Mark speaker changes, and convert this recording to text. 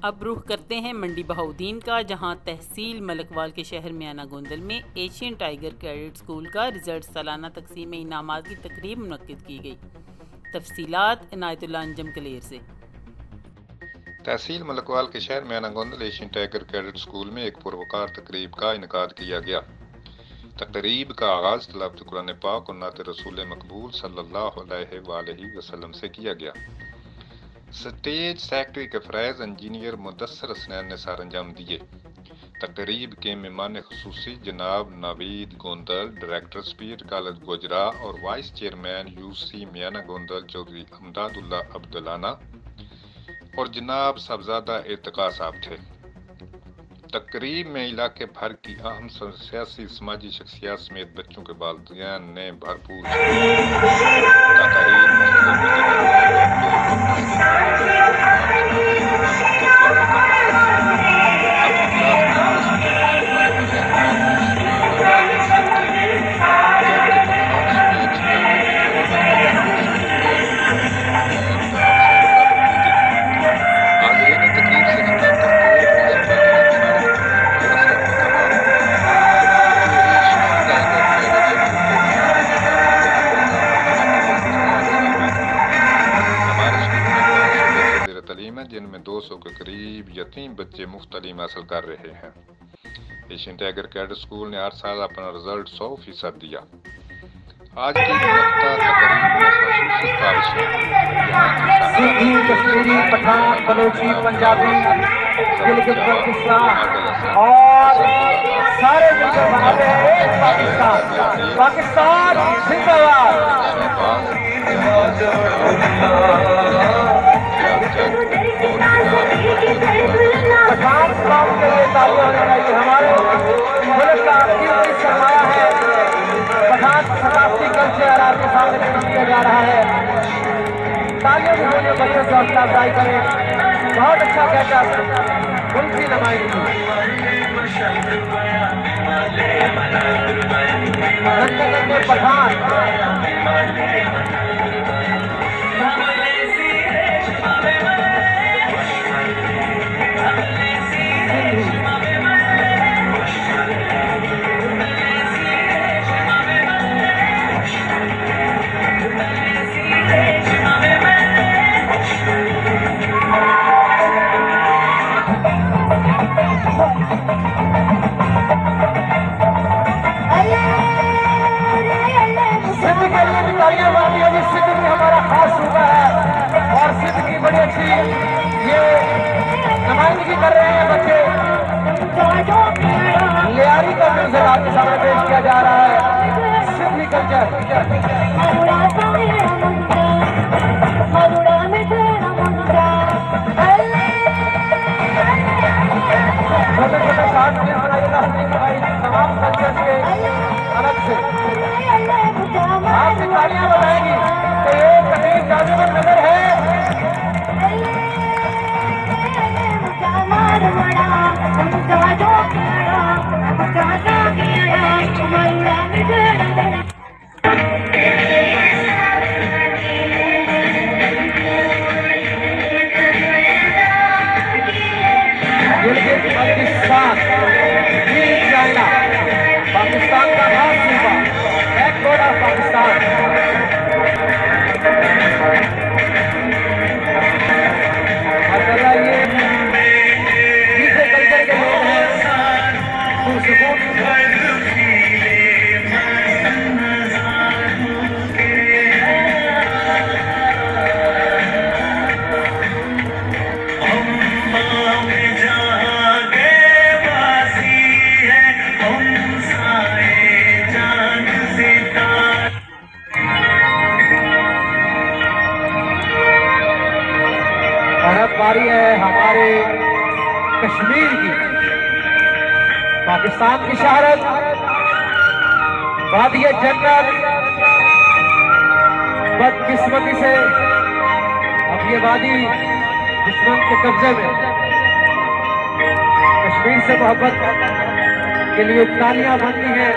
Speaker 1: अब रुख करते हैं मंडी बहाउद्दीन का, जहां तहसील मलकवाल के शहर मियाना गोंदल में एशियन टाइगर कैडेट स्कूल का रिजल्ट सालाना तकसीम इनामात की तकरीब मुनक्किद की गई। तफसीलात इनायतुल्लाह अंजम कलेर से।
Speaker 2: तहसील मलकवाल के शहर Miana Gondal Asian tiger cadet school में एक पुरवकार तकरीब का इनकाद किया गया। तकरीब का आगाज़ तिलावत कुरान पाक और नात रसूल मकबूल सल्लल्लाहु अलैहि वसल्लम से किया गया। स्टेज सेक्रेटरी के फरैज़ इंजीनियर मुदस्सर हसनैन ने सर अंजाम दिए। तकरीब के मेहमान खुसूसी जनाब Naveed Gondal, director speed college Gojra और vice chairman UC Miana Gondal Chaudhry Amdadullah अब्दुलाना और जनाब साहबजादा इर्तिका साहब थे। तकरीब में इलाके भर की अहम सियासी समाजी शख्सियत समेत बच्चों के वालिदैन ने भरपूर जिनमें 200 के करीब यतीम बच्चे मुफ्त तालीम हासिल कर रहे हैं। एशियन टाइगर कैडेट स्कूल ने हर साल अपना रिजल्ट 100% दिया। आज की
Speaker 3: सिंधी, कश्मीरी, पठान, बलोची, पंजाबी, गिलगित बल्तिस्तान और सारे मिलकर बनाते हैं एक पाकिस्तान। पाकिस्तान जिंदाबाद। पठान कौम के लिए तालियां होनी चाहिए। हमारे मुल्क का कीमती सरमाया है। पठान सकाफती कल्चर आपके सामने पेश किया जा रहा है। तालियों के बोलिए, बच्चों से हौसला अफजाई करें। बहुत अच्छा कहकर उनकी नुमाइंदगी पठान हमारा खास सूबा है और सिद्ध की बड़ी अच्छी ये नुमाइंदगी कर रहे हैं बच्चे। लियारी का म्यूजिक आपके सामने पेश किया जा रहा है। सिंधी कल्चर छोटे छोटे शार्ट फिल्म बनाइएगा तमाम कल्चर के अलग से आपकी तालियां बताएंगी तो ये तकरीब जादूगर नजर है। पाकिस्तान का खास सूबा बैकवर्ड ऑफ पाकिस्तान। ये तीसरे कल्चर के लोग हैं। पुरसकून बारी है हमारे कश्मीर की। पाकिस्तान की शहरत वादी जन्नत बदकिस्मती से अब ये वादी दुश्मन के कब्जे में। कश्मीर से मोहब्बत के लिए तालियां बनती हैं।